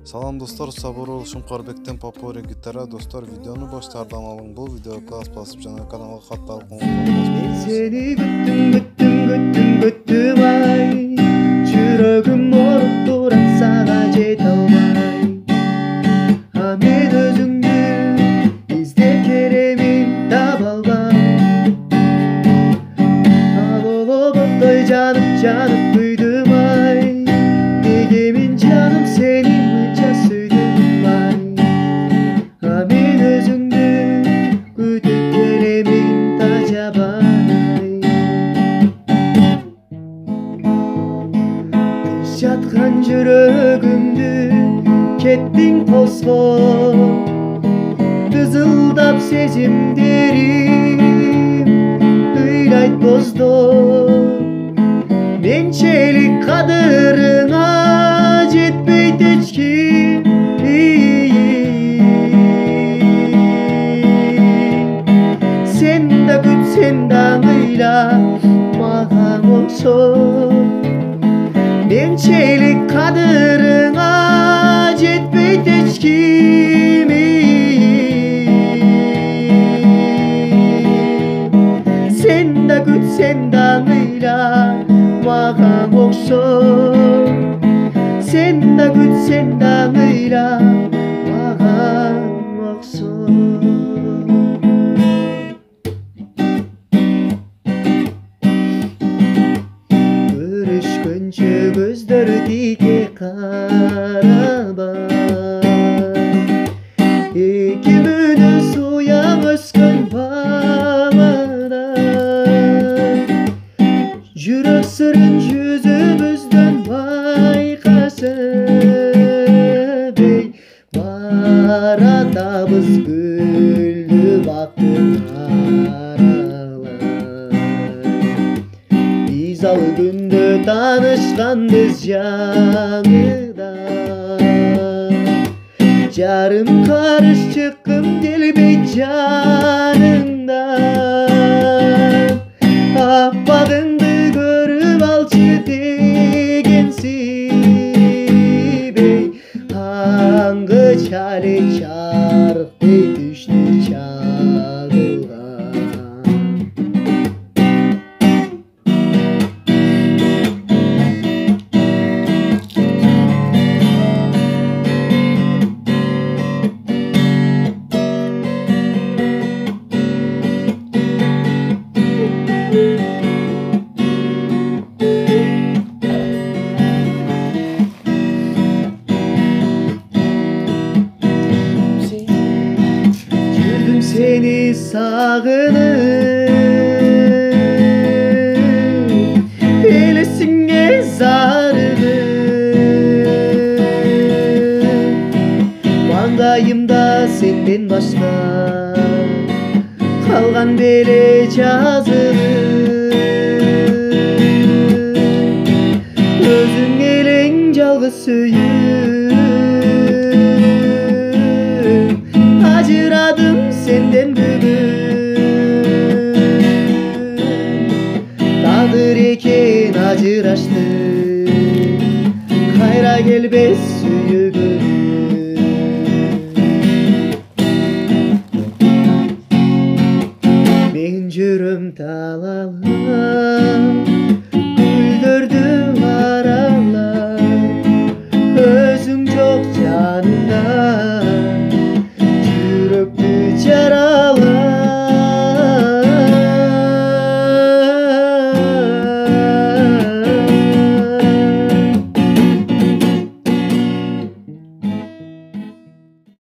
Салам достор, Сабуров Шумкарбектен Попори гитара. Достор, видеону баштардан алың. Бул видеого аз басып жана каналга катталып Мен сени күттүм ай, жүрөгүм оруп турат сага жете албай. Мен өзүңдү издеп келемин, таба албай. Ал олоботтой жанып күйдүм ай, неге мен жаным сени мынча сүйдүм ай. Мен өзүңдү күтүп келемин, тажабай. Жатқан жүрөгүмдү кеттиң козгоп, дызылдап сезимдерим ыйлайт боздоп. Менчелик кадырыңа жетпейт эч ким. Сен да күт, сен да ыйла, мага окшоп. Менчелик кадырыңа жетпейт эч ким. Сен да күт, сен да ыйла, мага окшоп. Сен да күт, сен да ыйла, мага окшоп. Көрүшкөнчө көздөр тике карабай, экибүз уяң өскөн бабада. Жүрөк сырын жүзүбүздөн байкаса бей, баратабыз гүлдү бактын аралай. Биз ал күндө таанышканбыз жаңыда, жарым карыш чыккым келбейт жаныңдан. Аппагыңды көрүп алчы дегенсип эй, аңгы чале чарыктай түштү чагылган. Жүрдüm seni sağınıp, elesine sarılıp. Mangayımda senden başka kalgan bele жазылып. Özüң элең жалгыз сүйүп, ажырадым сенден бүгүн. Тагдыр экен ажыраштык, кайра келбес сүйүгүм.